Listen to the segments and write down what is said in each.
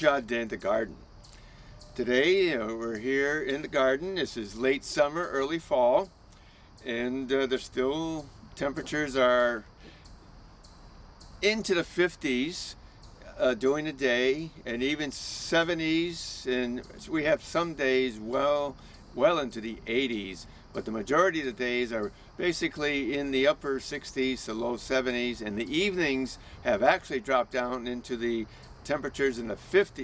LeJardin Garden. Today we're here in the garden. This is late summer, early fall, and there's still temperatures are into the 50s during the day, and even 70s, and we have some days well into the 80s, but the majority of the days are basically in the upper 60s to low 70s, and the evenings have actually dropped down into the temperatures in the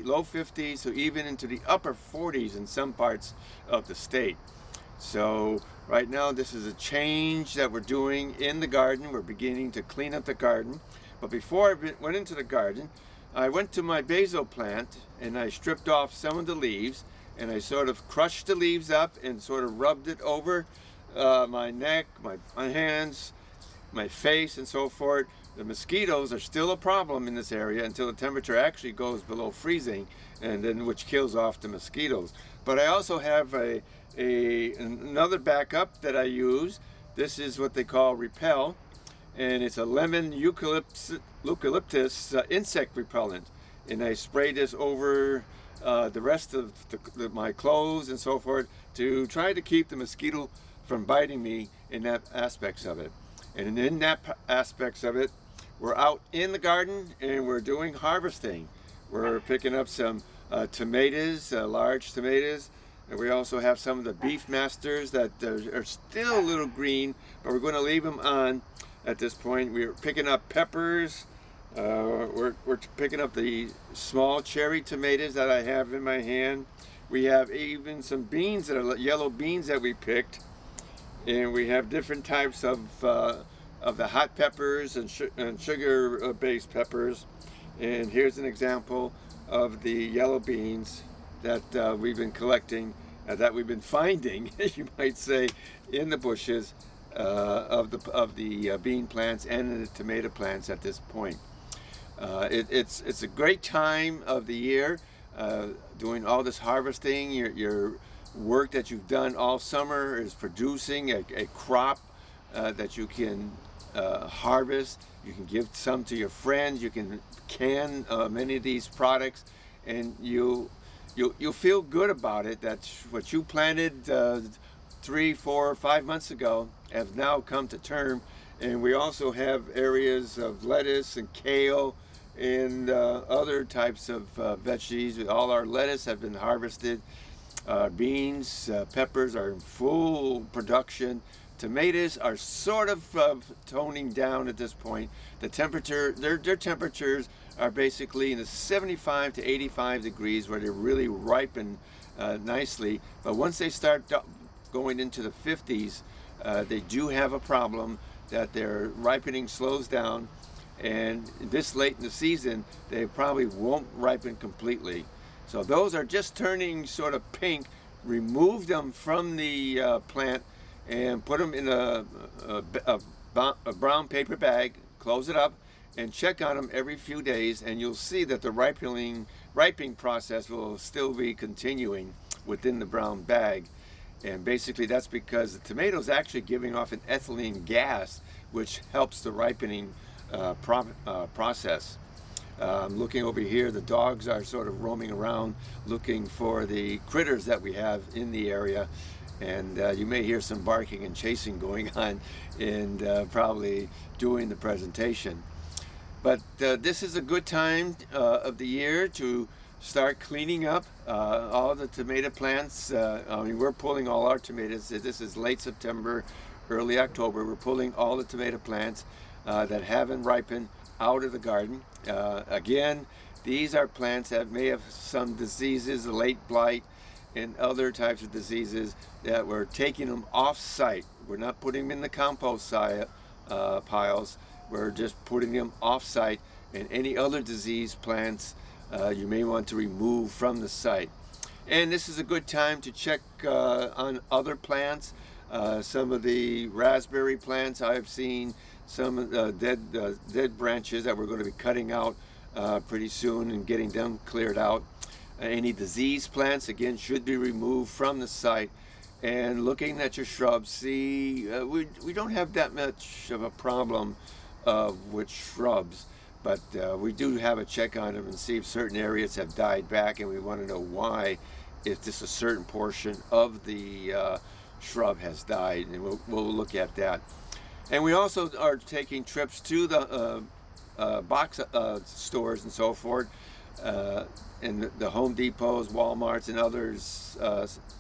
low 50s, so even into the upper 40s in some parts of the state. So right now this is a change that we're doing in the garden. We're beginning to clean up the garden. But before I went into the garden, I went to my basil plant and I stripped off some of the leaves, and I sort of crushed the leaves up and sort of rubbed it over my neck, my hands, my face, and so forth. The mosquitoes are still a problem in this area until the temperature actually goes below freezing, and then which kills off the mosquitoes. But I also have another backup that I use. This is what they call Repel, and it's a lemon eucalyptus insect repellent, and I spray this over the rest of my clothes and so forth to try to keep the mosquito from biting me in that aspects of it. And in that aspects of it, we're out in the garden and we're doing harvesting. We're picking up some tomatoes, large tomatoes, and we also have some of the beef masters that are still a little green, but we're going to leave them on at this point. We're picking up peppers. We're picking up the small cherry tomatoes that I have in my hand. We have even some beans that are yellow beans that we picked, and we have different types of the hot peppers and sugar-based peppers. And here's an example of the yellow beans that we've been collecting, that we've been finding, you might say, in the bushes of the bean plants and the tomato plants at this point. It's a great time of the year, doing all this harvesting. Your work that you've done all summer is producing a crop that you can harvest. You can give some to your friends. You can can many of these products, and you'll feel good about it. That's what you planted 3, 4, 5 months ago have now come to term. And we also have areas of lettuce and kale and other types of veggies. All our lettuce have been harvested. Beans, peppers are in full production. Tomatoes are sort of toning down at this point. The temperature, their temperatures are basically in the 75 to 85 degrees where they really ripen nicely. But once they start going into the 50s, they do have a problem that their ripening slows down, and this late in the season they probably won't ripen completely. So those are just turning sort of pink. Remove them from the plant and put them in a brown paper bag, close it up, and check on them every few days, and you'll see that the ripening process will still be continuing within the brown bag. And basically that's because the tomato is actually giving off an ethylene gas, which helps the ripening process. Looking over here, the dogs are sort of roaming around looking for the critters that we have in the area, and you may hear some barking and chasing going on and probably during the presentation. But this is a good time of the year to start cleaning up all the tomato plants. I mean, we're pulling all our tomatoes. This is late September, early October. We're pulling all the tomato plants that haven't ripened out of the garden. Again, these are plants that may have some diseases, late blight, and other types of diseases that we're taking them off site. We're not putting them in the compost piles. We're just putting them off site, and any other disease plants you may want to remove from the site. And this is a good time to check on other plants. Some of the raspberry plants, I've seen some dead branches that we're going to be cutting out pretty soon and getting them cleared out. Any disease plants, again, should be removed from the site. And looking at your shrubs, see, we don't have that much of a problem with shrubs, but we do have a check on them and see if certain areas have died back, and we want to know why. If just a certain portion of the shrub has died, and we'll look at that. And we also are taking trips to the box stores and so forth, and the Home Depots, Walmarts, and others,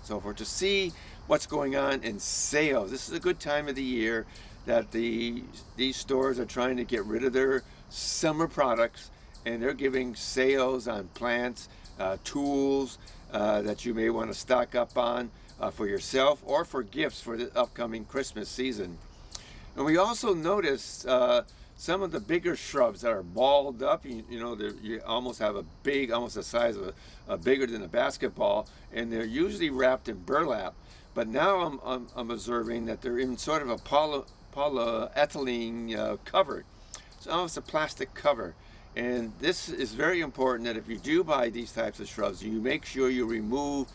so forth, to see what's going on in sales. This is a good time of the year that these stores are trying to get rid of their summer products, and they're giving sales on plants, tools that you may want to stock up on for yourself or for gifts for the upcoming Christmas season. And we also noticed some of the bigger shrubs that are balled up. You know, you almost have a big, almost the size of bigger than a basketball, and they're usually wrapped in burlap. But now I'm observing that they're in sort of a polyethylene cover. It's almost a plastic cover. And this is very important, that if you do buy these types of shrubs, you make sure you remove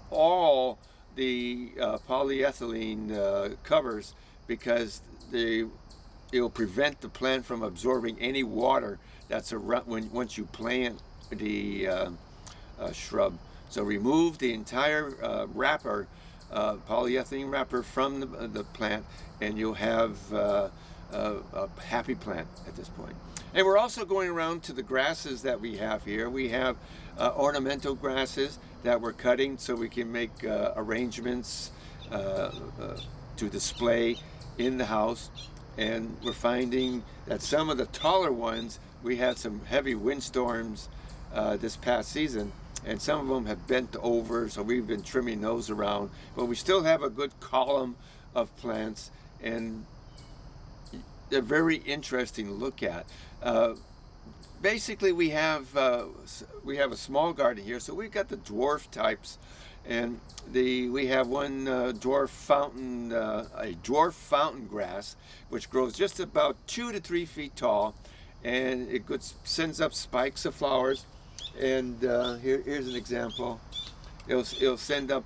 all the polyethylene covers, because it'll prevent the plant from absorbing any water that's around once you plant the shrub. So remove the entire wrapper, polyethylene wrapper, from the plant, and you'll have a happy plant at this point. And we're also going around to the grasses that we have here. We have ornamental grasses that we're cutting so we can make arrangements to display in the house. And we're finding that some of the taller ones, we had some heavy windstorms this past season, and some of them have bent over, so we've been trimming those around. But we still have a good column of plants, and they're very interesting to look at. Basically, we have a small garden here, so we've got the dwarf types, and we have one dwarf fountain grass, which grows just about 2 to 3 feet tall, and it sends up spikes of flowers. And here's an example. It'll send up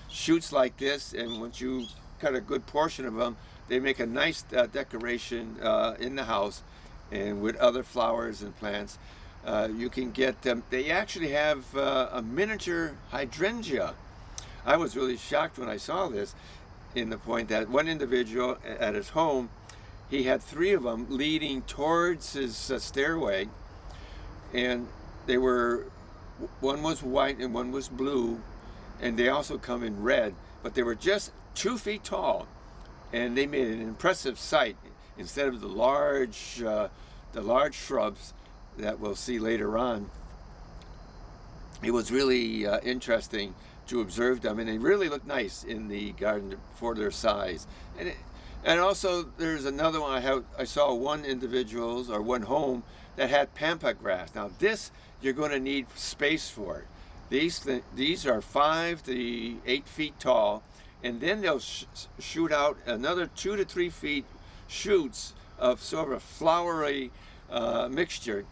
shoots like this, and once you cut a good portion of them, they make a nice decoration in the house, and with other flowers and plants. You can get them. They actually have a miniature hydrangea. I was really shocked when I saw this, in the point that one individual at his home, he had 3 of them leading towards his stairway, and one was white and one was blue, and they also come in red, but they were just 2 feet tall, and they made an impressive sight instead of the large shrubs that we'll see later on. It was really interesting to observe them, and they really look nice in the garden for their size. And also there's another one. I saw one home that had pampa grass. Now this, you're going to need space for. These are 5 to 8 feet tall, and then they'll shoot out another 2 to 3 feet shoots of sort of a flowery mixture,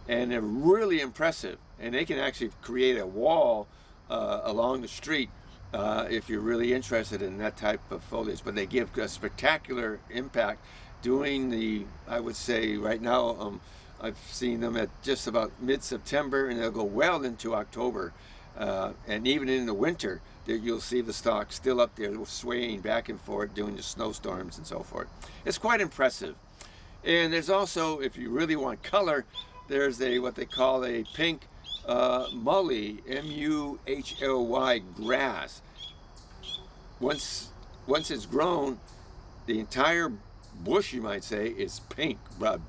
and they're really impressive. And they can actually create a wall along the street if you're really interested in that type of foliage. But they give a spectacular impact doing I would say right now, I've seen them at just about mid-September, and they'll go well into October. And even in the winter, you'll see the stalks still up there swaying back and forth during the snowstorms and so forth. It's quite impressive. And there's also, if you really want color, there's what they call a pink muhly, M-U-H-L-Y grass. Once it's grown, the entire bush, you might say, is pink,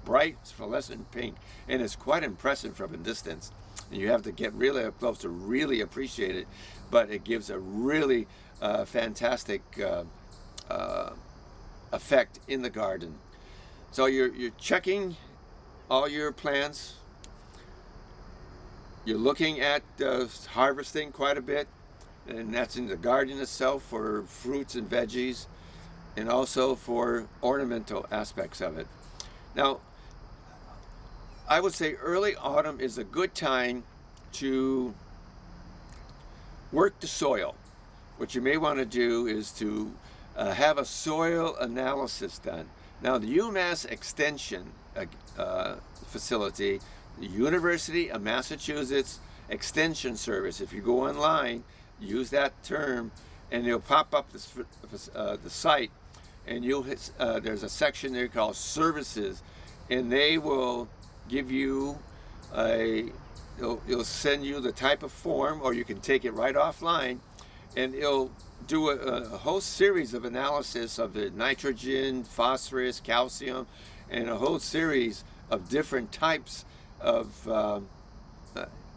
bright fluorescent pink, and it's quite impressive from a distance. And you have to get really up close to really appreciate it, but it gives a really fantastic effect in the garden. So you're checking all your plants. You're looking at harvesting quite a bit, and that's in the garden itself for fruits and veggies, and also for ornamental aspects of it. Now, I would say early autumn is a good time to work the soil. What you may want to do is to have a soil analysis done. Now the UMass Extension facility, the University of Massachusetts Extension Service, if you go online, use that term, and it'll pop up the site, and you'll hit, there's a section there called Services, and they will give you it'll send you the type of form, or you can take it right offline, and it'll do a whole series of analysis of the nitrogen, phosphorus, calcium, and a whole series of different types of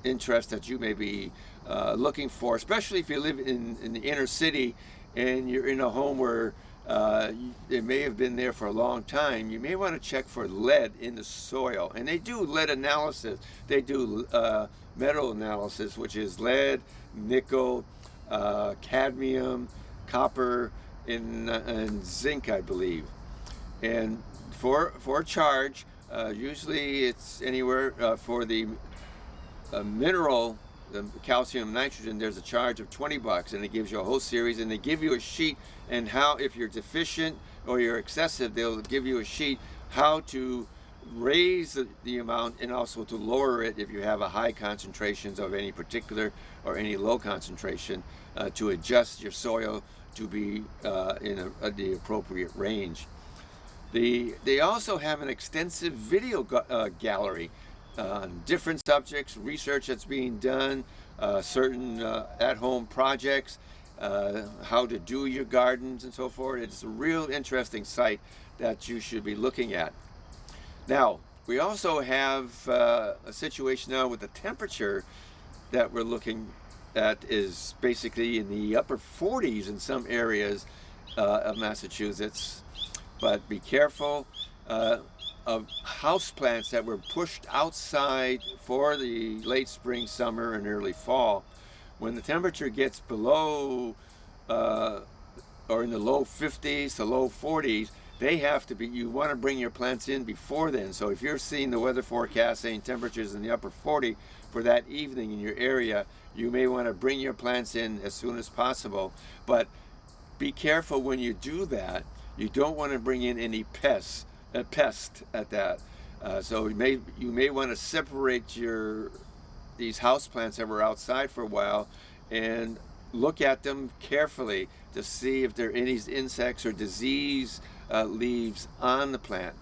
interest that you may be looking for, especially if you live in the inner city and you're in a home where it may have been there for a long time. You may want to check for lead in the soil, and they do lead analysis. They do metal analysis, which is lead, nickel, cadmium, copper, and zinc, I believe. And for a charge, usually it's anywhere for the mineral, the calcium, nitrogen, there's a charge of $20, and it gives you a whole series, and they give you a sheet, and how, if you're deficient or you're excessive, they'll give you a sheet how to raise the amount and also to lower it if you have a high concentrations of any particular or any low concentration, to adjust your soil to be in the appropriate range. They also have an extensive video gallery on different subjects, research that's being done, certain at-home projects, how to do your gardens and so forth. It's a real interesting site that you should be looking at. Now, we also have a situation now with the temperature that we're looking at is basically in the upper 40s in some areas of Massachusetts. But be careful of house plants that were pushed outside for the late spring, summer, and early fall. When the temperature gets below or in the low 50s to low 40s, they have to be, you want to bring your plants in before then. So if you're seeing the weather forecast saying temperatures in the upper 40 for that evening in your area, you may want to bring your plants in as soon as possible. But be careful when you do that. You don't want to bring in any pest at that. So you may want to separate these house plants that were outside for a while and look at them carefully to see if there are any insects or disease leaves on the plant.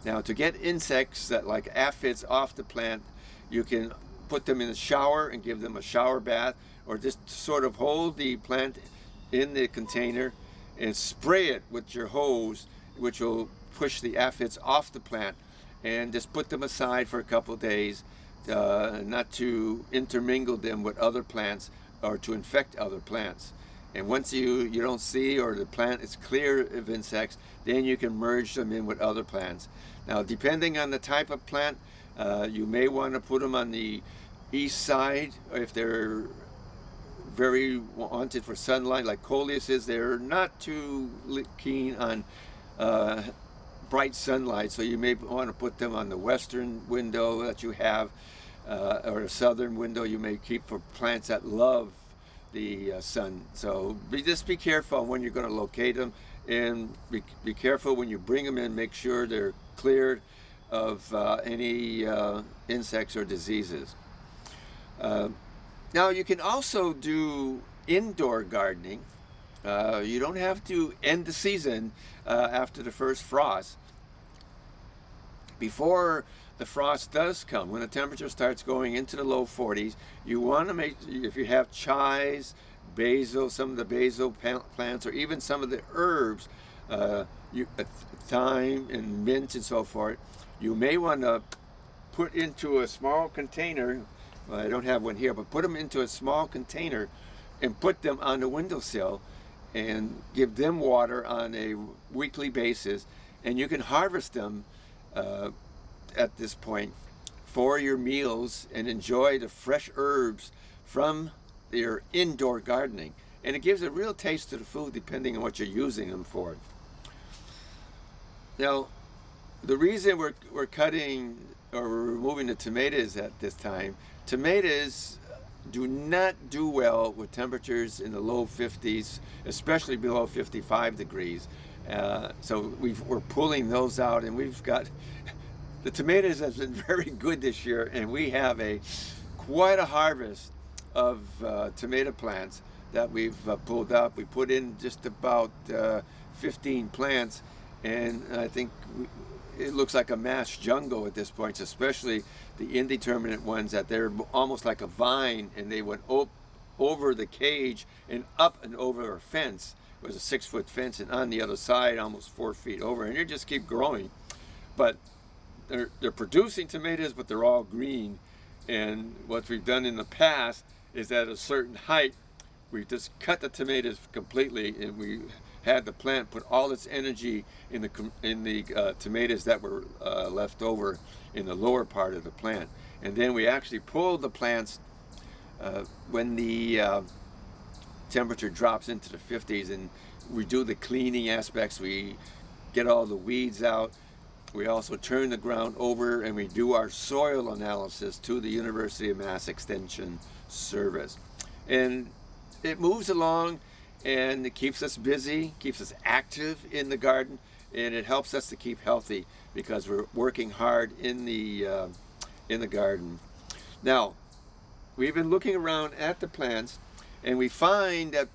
Now, to get insects that like aphids off the plant, you can put them in the shower and give them a shower bath, or just sort of hold the plant in the container and spray it with your hose, which will push the aphids off the plant, and just put them aside for a couple of days, not to intermingle them with other plants or to infect other plants. And once you don't see, or the plant is clear of insects, then you can merge them in with other plants. Now, depending on the type of plant, you may want to put them on the east side, or if they're very wanted for sunlight, like coleuses, they're not too keen on bright sunlight, so you may want to put them on the western window that you have, or a southern window you may keep for plants that love the sun. So just be careful when you're going to locate them, and be careful when you bring them in. Make sure they're cleared of any insects or diseases. Now, you can also do indoor gardening. You don't have to end the season after the first frost. Before the frost does come, when the temperature starts going into the low 40s, you want to make, if you have chives, basil, some of the basil plants, or even some of the herbs, thyme and mint and so forth, you may want to put into a small container. Well, I don't have one here, but put them into a small container and put them on the windowsill and give them water on a weekly basis, and you can harvest them at this point for your meals and enjoy the fresh herbs from your indoor gardening. And it gives a real taste to the food depending on what you're using them for. Now, the reason we're cutting or removing the tomatoes at this time, tomatoes do not do well with temperatures in the low 50s, especially below 55 degrees. So we're pulling those out, and we've got the tomatoes has been very good this year, and we have quite a harvest of tomato plants that we've pulled up. We put in just about 15 plants, and I think it looks like a mass jungle at this point, especially the indeterminate ones that they're almost like a vine, and they went over the cage and up and over a fence. It was a 6-foot fence, and on the other side almost 4 feet over, and they just keep growing. But they're producing tomatoes, but they're all green. And what we've done in the past is at a certain height, we just cut the tomatoes completely, and we had the plant put all its energy in the tomatoes that were left over in the lower part of the plant. And then we actually pulled the plants when the temperature drops into the 50s, and we do the cleaning aspects. We get all the weeds out. We also turn the ground over, and we do our soil analysis to the University of Mass Extension Service. And it moves along, and it keeps us busy, keeps us active in the garden, and it helps us to keep healthy because we're working hard in the garden. Now, we've been looking around at the plants, and we find that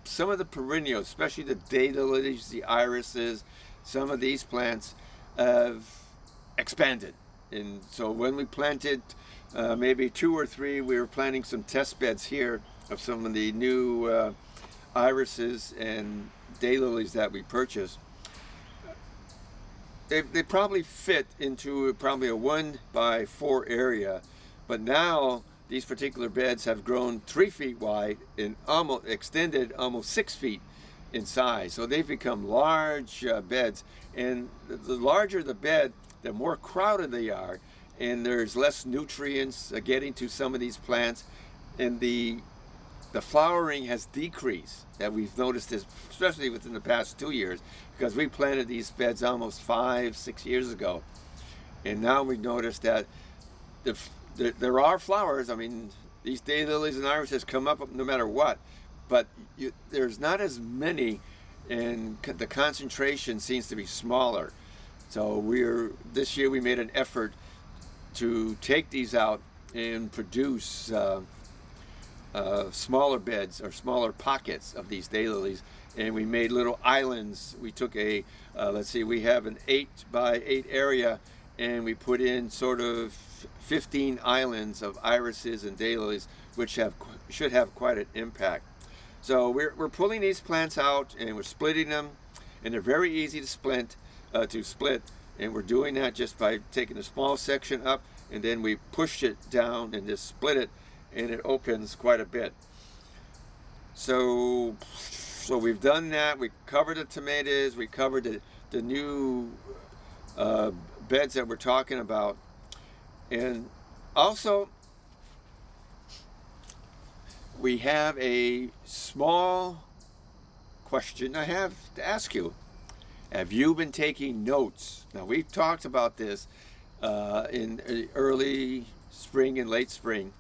some of the perennials, especially the daylilies, the irises, some of these plants have expanded. And so when we planted maybe 2 or 3, we were planting some test beds here of some of the new irises and daylilies that we purchased. They probably fit into a 1x4 area, but now these particular beds have grown 3 feet wide and almost extended almost 6 feet in size. So they've become large beds, and the larger the bed, the more crowded they are, and there's less nutrients getting to some of these plants, and the flowering has decreased. That we've noticed this, especially within the past 2 years, because we planted these beds almost 5-6 years ago, and now we've noticed that there are flowers. I mean, these daylilies and irises come up no matter what, but there's not as many, and the concentration seems to be smaller. So this year we made an effort to take these out and produce smaller beds or smaller pockets of these daylilies, and we made little islands. We took let's see, we have an 8x8 area, and we put in sort of 15 islands of irises and daylilies, which should have quite an impact. So we're pulling these plants out, and we're splitting them, and they're very easy to split, and we're doing that just by taking a small section up, and then we push it down and just split it, and it opens quite a bit. So we've done that. We covered the tomatoes, we covered the new beds that we're talking about, and also we have a small question I have to ask you. Have you been taking notes? Now, we've talked about this in early spring and late spring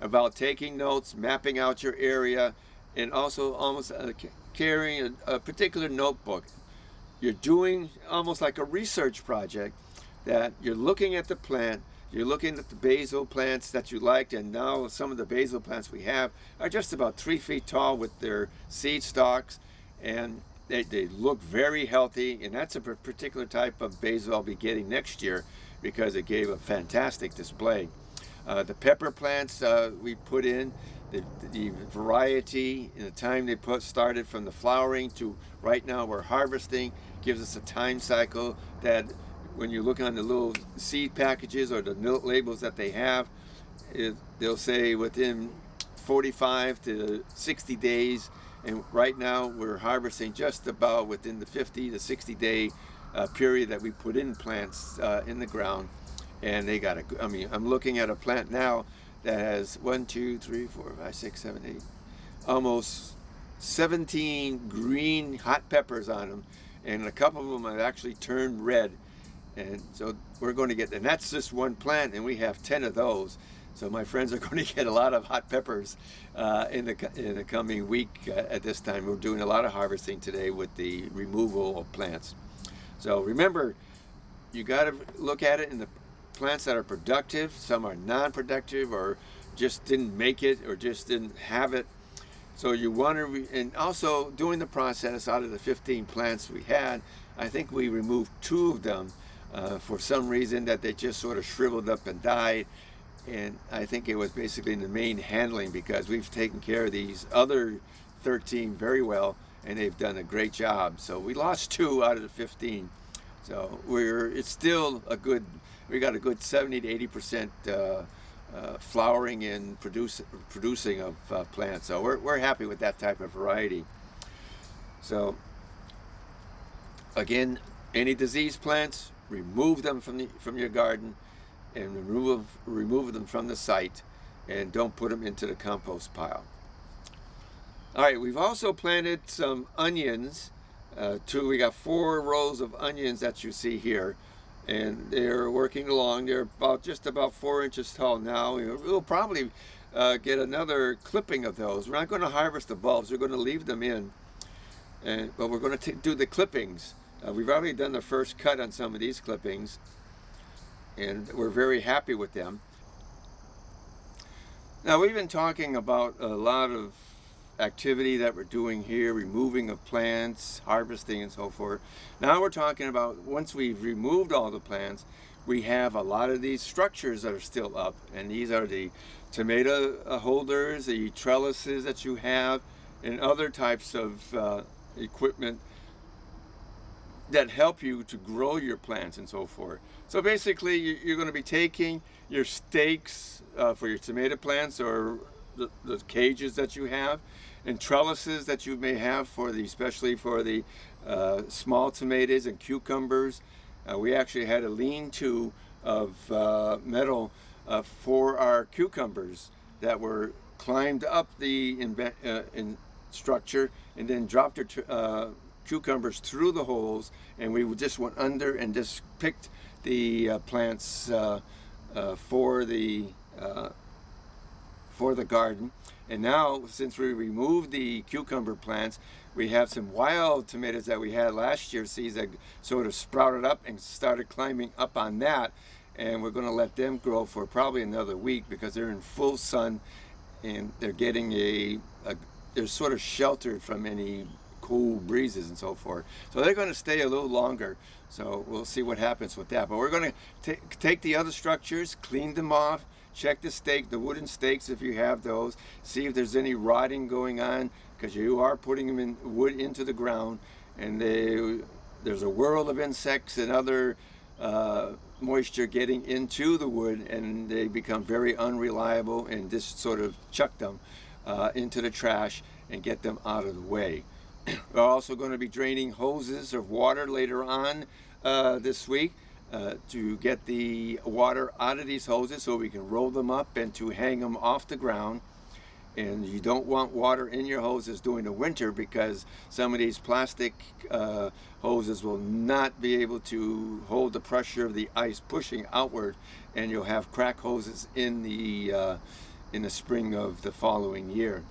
about taking notes, mapping out your area, and also almost carrying a particular notebook. You're doing almost like a research project, that you're looking at the plant, you're looking at the basil plants that you liked, and now some of the basil plants we have are just about 3 feet tall with their seed stalks, and they look very healthy, and that's a particular type of basil I'll be getting next year because it gave a fantastic display. The pepper plants we put in, the variety in the time they started from the flowering to right now we're harvesting gives us a time cycle that when you look on the little seed packages or the labels that they have, they'll say within 45 to 60 days, and right now we're harvesting just about within the 50 to 60 day period that we put in plants in the ground. And they got I'm looking at a plant now that has 1, 2, 3, 4, 5, 6, 7, 8, almost 17 green hot peppers on them, and a couple of them have actually turned red. And so we're going to get, and that's just one plant, and we have 10 of those. So my friends are going to get a lot of hot peppers in the coming week. At this time, we're doing a lot of harvesting today with the removal of plants. So remember, you got to look at it in the plants that are productive. Some are non-productive or just didn't make it or just didn't have it. So you want to, and also during the process, out of the 15 plants we had, I think we removed 2 of them for some reason that they just sort of shriveled up and died. And I think it was basically the main handling, because we've taken care of these other 13 very well, and they've done a great job. So we lost 2 out of the 15. So it's still a good, we got a good 70 to 80% flowering and producing of plants. So we're happy with that type of variety. So again, any diseased plants, remove them from your garden, and remove them from the site, and don't put them into the compost pile. All right, we've also planted some onions. We got 4 rows of onions that you see here, and they're working along. They're just about 4 inches tall now. We'll probably get another clipping of those. We're not going to harvest the bulbs. We're going to leave them in, but we're going to do the clippings. We've already done the first cut on some of these clippings, and we're very happy with them. Now, we've been talking about a lot of activity that we're doing here, removing of plants, harvesting, and so forth. Now we're talking about, once we've removed all the plants, we have a lot of these structures that are still up, and these are the tomato holders, the trellises that you have, and other types of equipment that help you to grow your plants and so forth. So basically, you're going to be taking your stakes for your tomato plants, or the cages that you have, and trellises that you may have especially for the small tomatoes and cucumbers. We actually had a lean-to of metal for our cucumbers that were climbed up the structure and then dropped their cucumbers through the holes, and we just went under and just picked the plants for the garden. And now, since we removed the cucumber plants, we have some wild tomatoes that we had last year, seeds that sort of sprouted up and started climbing up on that, and we're going to let them grow for probably another week, because they're in full sun and they're getting they're sort of sheltered from any cool breezes and so forth. So they're going to stay a little longer. So we'll see what happens with that. But we're going to take the other structures, clean them off, check the wooden stakes if you have those, see if there's any rotting going on, because you are putting them in wood into the ground, and there's a world of insects and other moisture getting into the wood, and they become very unreliable, and just sort of chuck them into the trash and get them out of the way. We're also going to be draining hoses of water later on this week to get the water out of these hoses so we can roll them up and to hang them off the ground. And you don't want water in your hoses during the winter, because some of these plastic hoses will not be able to hold the pressure of the ice pushing outward, and you'll have crack hoses in the spring of the following year.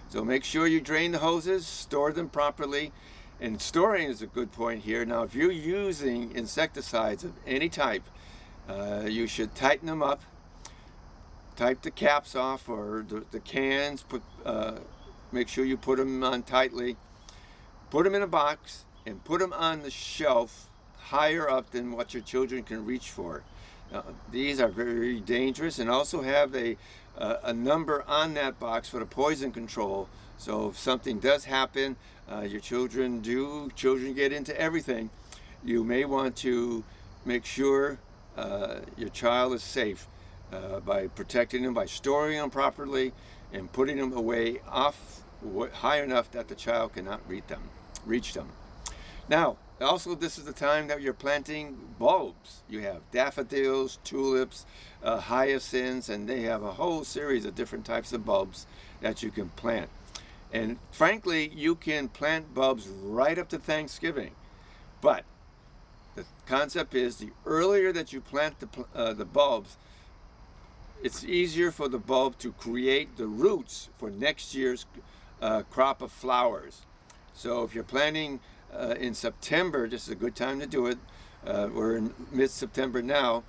So make sure you drain the hoses, store them properly, and storing is a good point here. Now, if you're using insecticides of any type, you should tighten them up, type the caps off, or the cans, make sure you put them on tightly, put them in a box, and put them on the shelf higher up than what your children can reach for. These are very dangerous, and also have a number on that box for the poison control. So if something does happen, your children get into everything, you may want to make sure your child is safe by protecting them, by storing them properly, and putting them away high enough that the child cannot reach them. Now, also, this is the time that you're planting bulbs. You have daffodils, tulips, hyacinths, and they have a whole series of different types of bulbs that you can plant. And frankly, you can plant bulbs right up to Thanksgiving. But the concept is, the earlier that you plant the bulbs, it's easier for the bulb to create the roots for next year's crop of flowers. So if you're planting in September, this is a good time to do it. We're in mid-September now,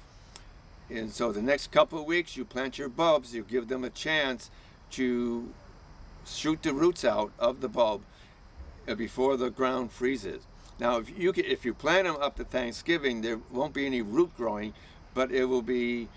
and so the next couple of weeks you plant your bulbs. You give them a chance to shoot the roots out of the bulb before the ground freezes. Now, if you plant them up to Thanksgiving, there won't be any root growing, but it will be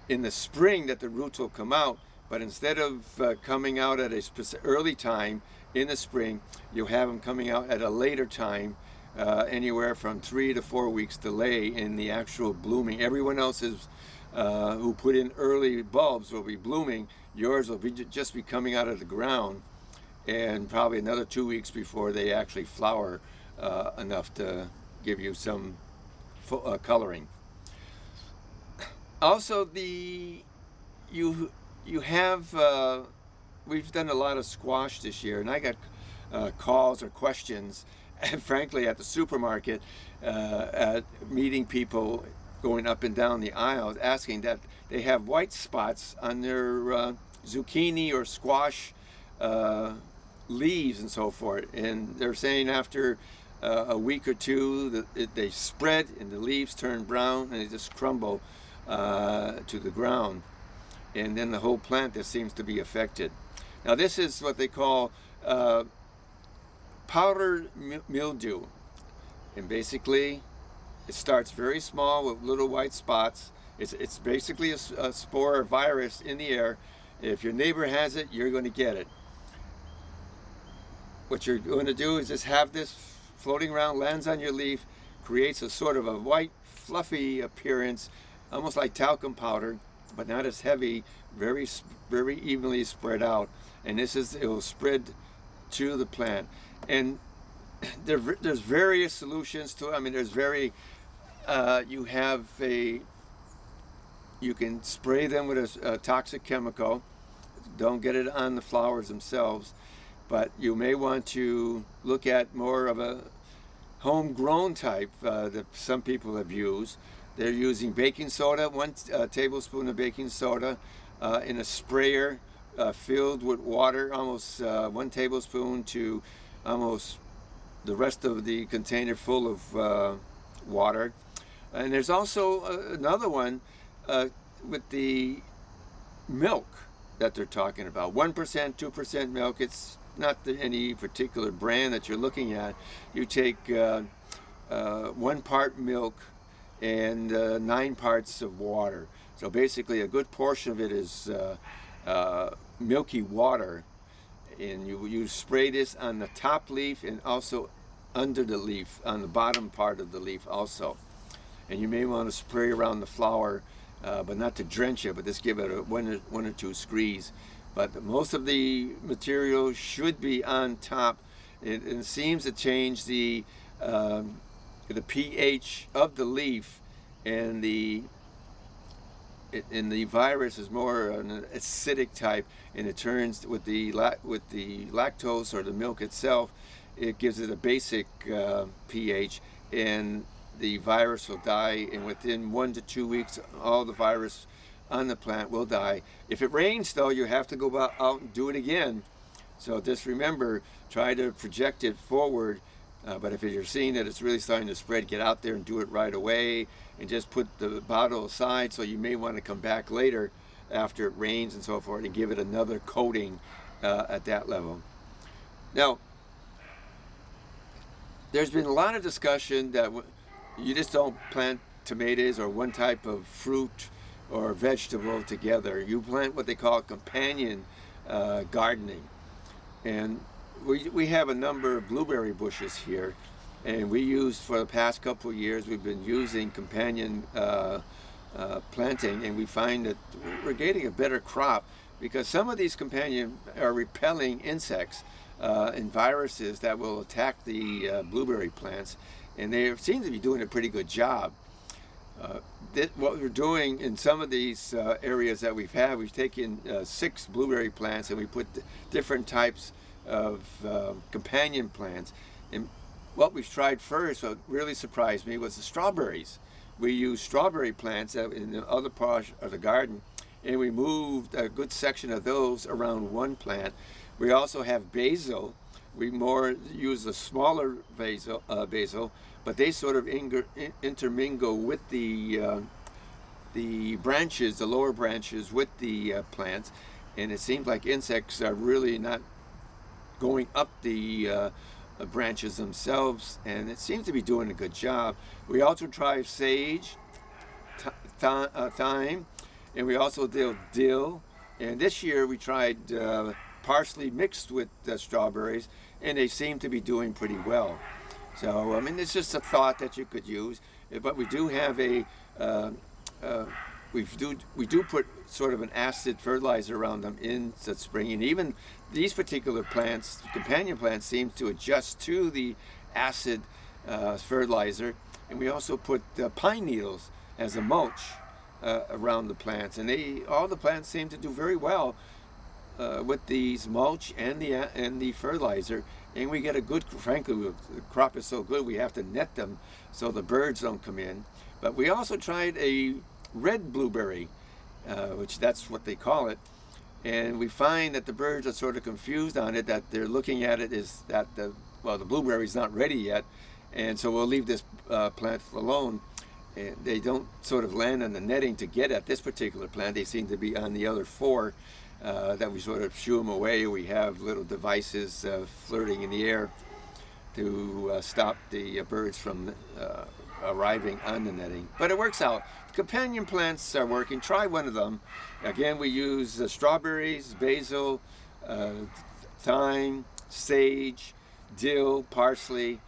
in the spring that the roots will come out. But instead of coming out at a early time in the spring, you'll have them coming out at a later time, anywhere from 3 to 4 weeks delay in the actual blooming. Everyone else is who put in early bulbs will be blooming. Yours will be just be coming out of the ground, and probably another 2 weeks before they actually flower enough to give you some coloring. Also, you have we've done a lot of squash this year, and I got calls or questions, and frankly, at the supermarket, at meeting people going up and down the aisles, asking that they have white spots on their zucchini or squash leaves and so forth, and they're saying after a week or two that they spread and the leaves turn brown and they just crumble to the ground, and then the whole plant that seems to be affected. Now this is what they call powdered mildew, and basically it starts very small with little white spots. It's basically a spore or virus in the air. If your neighbor has it, you're going to get it. What you're going to do is just have this floating around, lands on your leaf, creates a sort of a white fluffy appearance, almost like talcum powder, but not as heavy, very evenly spread out. And it will spread to the plant. And there's various solutions to it. I mean, there's you can spray them with a toxic chemical. Don't get it on the flowers themselves, but you may want to look at more of a homegrown type that some people have used. They're using baking soda, 1 tablespoon of baking soda in a sprayer filled with water, almost 1 tablespoon to almost the rest of the container full of water. And there's also another one with the milk that they're talking about. 1%, 2% milk. It's not any particular brand that you're looking at. You take 1 part milk and 9 parts of water. So basically a good portion of it is milky water, and you spray this on the top leaf and also under the leaf, on the bottom part of the leaf also. And you may want to spray around the flower, but not to drench it, but just give it one or two squeeze. But most of the material should be on top. It seems to change the pH of the leaf, and the virus is more an acidic type, and it turns with the lactose or the milk itself. It gives it a basic pH, and the virus will die, and within 1 to 2 weeks all the virus on the plant will die. If it rains though, you have to go out and do it again. So just remember, try to project it forward, but if you're seeing that it's really starting to spread, get out there and do it right away, and just put the bottle aside. So you may want to come back later after it rains and so forth and give it another coating at that level. Now, there's been a lot of discussion that you just don't plant tomatoes or one type of fruit or vegetable together. You plant what they call companion gardening. And we have a number of blueberry bushes here, and we used, for the past couple of years, we've been using companion planting, and we find that we're getting a better crop because some of these companion are repelling insects and viruses that will attack the blueberry plants, and they seem to be doing a pretty good job. What we're doing in some of these areas that we've taken 6 blueberry plants, and we put different types of companion plants. And what we've tried first, what really surprised me, was the strawberries. We used strawberry plants in the other part of the garden, and we moved a good section of those around one plant. We also have basil. We more use a smaller basil, but they sort of intermingle with the branches, the lower branches with the plants, and it seems like insects are really not going up the branches themselves, and it seems to be doing a good job. We also try sage, thyme, and we also did dill, and this year we tried parsley mixed with strawberries, and they seem to be doing pretty well. So I mean, it's just a thought that you could use, but we do have a we do put sort of an acid fertilizer around them in the spring, and even these particular plants, companion plants, seem to adjust to the acid fertilizer. And we also put pine needles as a mulch around the plants, and all the plants seem to do very well with these mulch and the fertilizer. And we get a good, frankly, the crop is so good we have to net them so the birds don't come in. But we also tried a red blueberry, which that's what they call it, and we find that the birds are sort of confused on it, that they're looking at it as that the blueberry's not ready yet, and so we'll leave this plant alone. And they don't sort of land on the netting to get at this particular plant. They seem to be on the other four that we sort of shoo them away. We have little devices flirting in the air to stop the birds from arriving on the netting. But it works out. Companion plants are working. Try one of them. Again, we use strawberries, basil, thyme, sage, dill, parsley,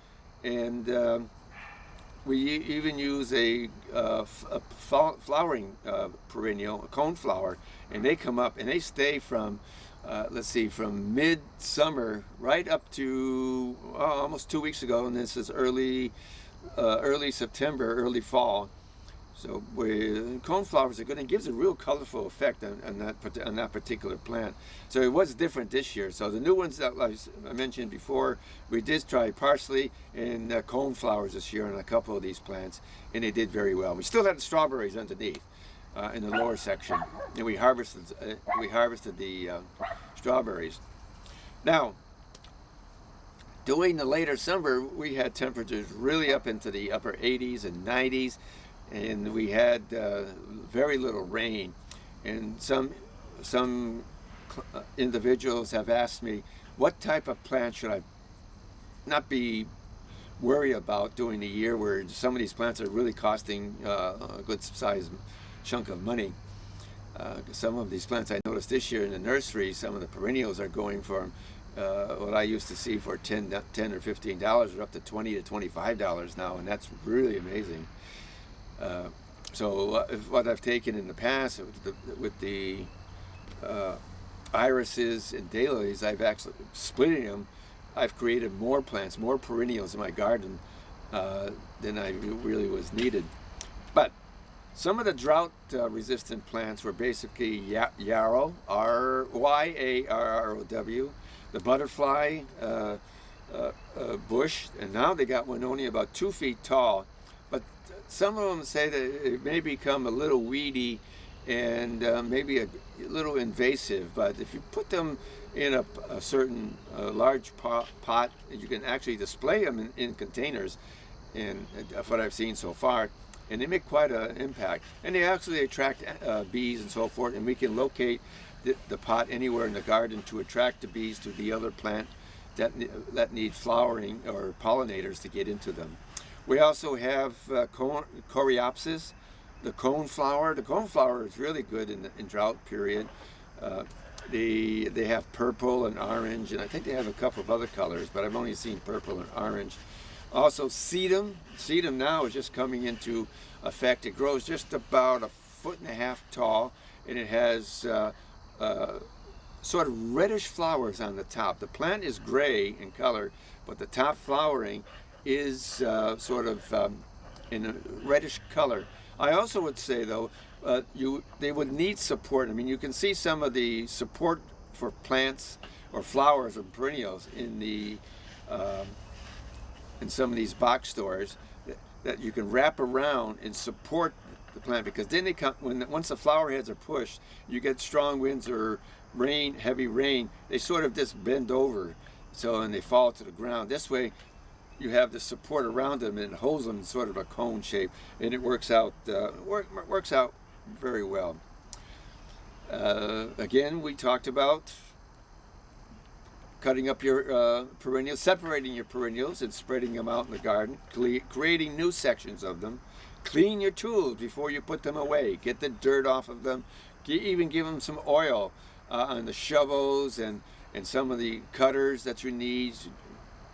and we even use a flowering perennial, a coneflower, and they come up and they stay from from mid-summer right up to almost 2 weeks ago, and this is early September, early fall. So coneflowers are good and gives a real colorful effect on that particular plant. So it was different this year. So the new ones that I mentioned before, we did try parsley and coneflowers this year on a couple of these plants, and they did very well. We still had the strawberries underneath in the lower section, and we harvested the strawberries. Now, during the later summer, we had temperatures really up into the upper 80s and 90s. And we had very little rain, and some individuals have asked me, what type of plant should I not be worried about during the year where some of these plants are really costing a good sized chunk of money. Some of these plants I noticed this year in the nursery, some of the perennials are going for what I used to see for $10 or $15 are up to $20 to $25 now, and that's really amazing. So what I've taken in the past with the irises and dahlias, I've actually splitting them. I've created more plants, more perennials in my garden than I really was needed. But some of the drought-resistant plants were basically yarrow, Y-A-R-R-O-W, the butterfly bush, and now they got one only about 2 feet tall. But some of them say that it may become a little weedy and maybe a little invasive, but if you put them in a certain large pot, you can actually display them in containers, and what I've seen so far, and they make quite an impact. And they actually attract bees and so forth, and we can locate the pot anywhere in the garden to attract the bees to the other plant that need flowering or pollinators to get into them. We also have coreopsis, the coneflower. The coneflower is really good in drought period. They have purple and orange, and I think they have a couple of other colors, but I've only seen purple and orange. Also sedum. Sedum now is just coming into effect. It grows just about 1.5 feet tall, and it has sort of reddish flowers on the top. The plant is gray in color, but the top flowering is sort of in a reddish color. I also would say, though, they would need support. I mean, you can see some of the support for plants or flowers or perennials in some of these box stores that you can wrap around and support the plant, because then they come once the flower heads are pushed, you get strong winds or rain, heavy rain, they sort of just bend over, and they fall to the ground. This way you have the support around them and it holds them in sort of a cone shape, and it works out very well. Again, we talked about cutting up your perennials, separating your perennials and spreading them out in the garden, creating new sections of them. Clean your tools before you put them away. Get the dirt off of them. Even give them some oil on the shovels and some of the cutters that you need.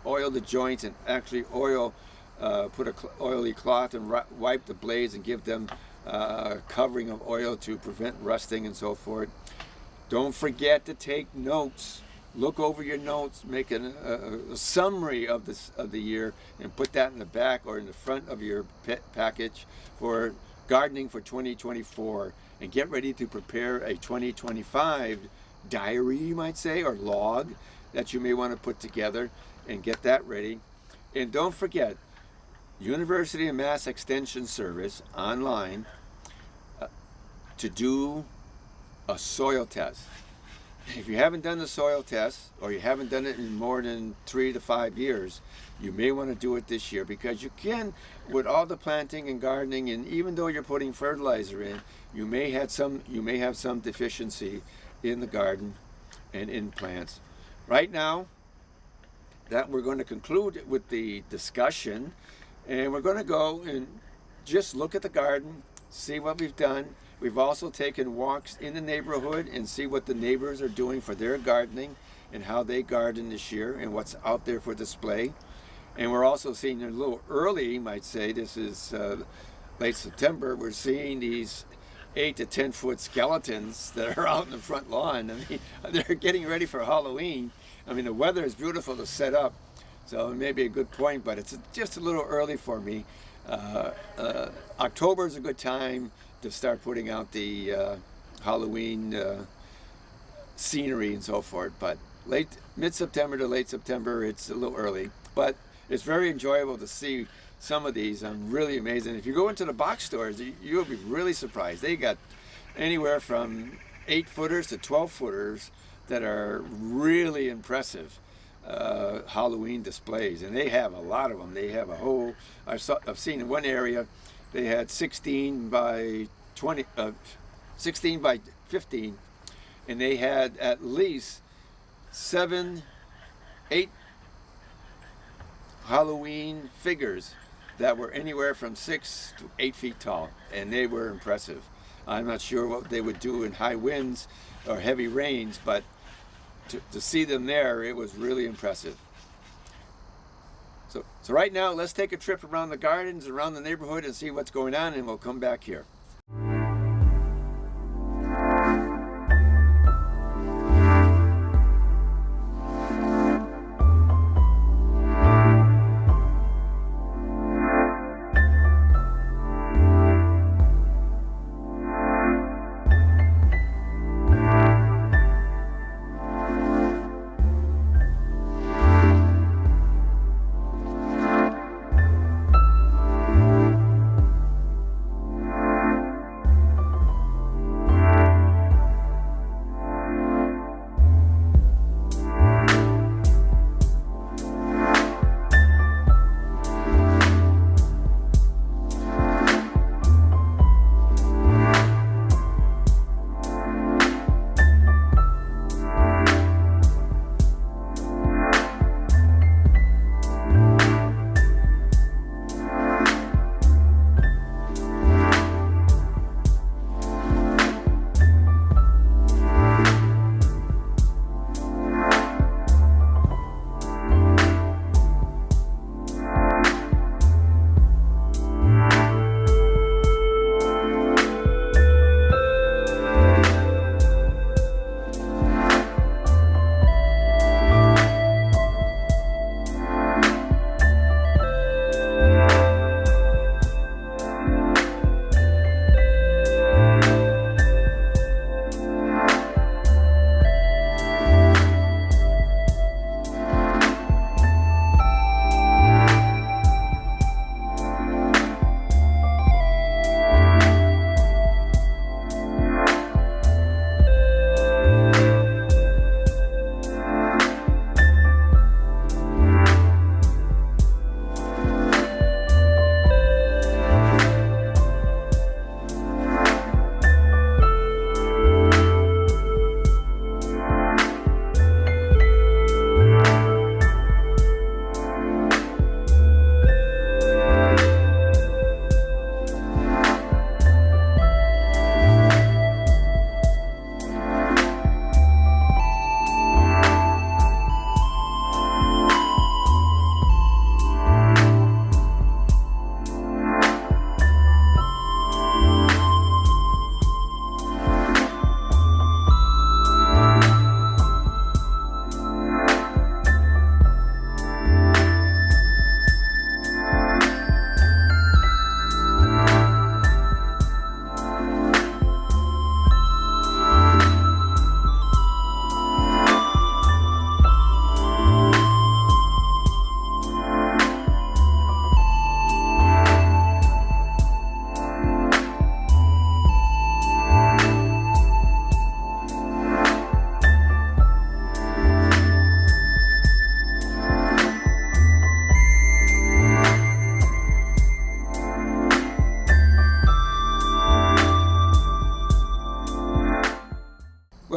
Oil the joints and actually put a oily cloth and wipe the blades and give them a covering of oil to prevent rusting and so forth. Don't forget to take notes. Look over your notes, make a summary of the year, and put that in the back or in the front of your package for gardening for 2024, and get ready to prepare a 2025 diary, you might say, or log that you may want to put together, and get that ready. And don't forget, University of Mass Extension Service online to do a soil test. If you haven't done the soil test, or you haven't done it in more than 3 to 5 years, you may want to do it this year, because you can, with all the planting and gardening, and even though you're putting fertilizer in, you may have some deficiency in the garden and in plants. Right now, that we're going to conclude with the discussion, and we're going to go and just look at the garden, see what we've done. We've also taken walks in the neighborhood and see what the neighbors are doing for their gardening and how they garden this year and what's out there for display. And we're also seeing a little early, you might say, this is late September, we're seeing these 8 to 10 foot skeletons that are out in the front lawn. I mean, they're getting ready for Halloween. I mean, the weather is beautiful to set up, so it may be a good point, but it's just a little early for me. October is a good time to start putting out the Halloween scenery and so forth, but mid-September to late September, it's a little early, but it's very enjoyable to see some of these. I'm really amazing. If you go into the box stores, you'll be really surprised. They got anywhere from 8-footers to 12-footers that are really impressive Halloween displays, and they have a lot of them. They have a whole, I've seen in one area, they had 16 by 15, and they had at least 7, 8 Halloween figures that were anywhere from 6 to 8 feet tall, and they were impressive. I'm not sure what they would do in high winds or heavy rains, but to see them there, it was really impressive. So right now, let's take a trip around the gardens, around the neighborhood, and see what's going on, and we'll come back here.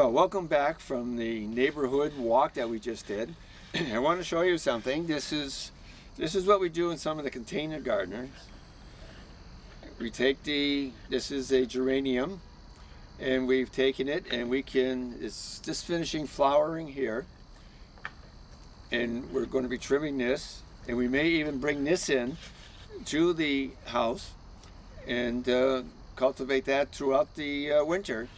Well, welcome back from the neighborhood walk that we just did. I want to show you something. This is what we do in some of the container gardeners. We take this is a geranium, and we've taken it and it's just finishing flowering here. And we're going to be trimming this, and we may even bring this in to the house and cultivate that throughout the winter.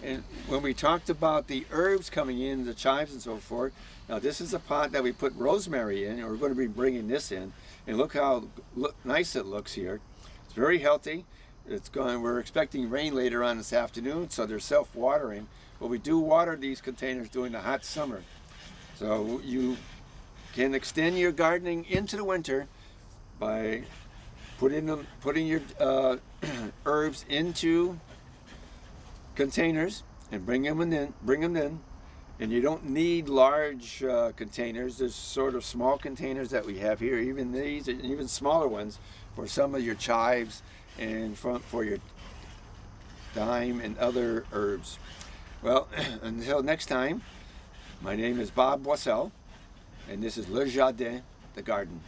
And when we talked about the herbs coming in, the chives and so forth, now this is a pot that we put rosemary in, and we're going to be bringing this in. And look how nice it looks here. It's very healthy. We're expecting rain later on this afternoon, so they're self-watering. But we do water these containers during the hot summer. So you can extend your gardening into the winter by putting your herbs into containers and bring them in, and you don't need large containers. There's sort of small containers that we have here, even these and even smaller ones for some of your chives and for your thyme and other herbs. Well, until next time, my name is Bob Boissel, and this is LeJardin, the garden.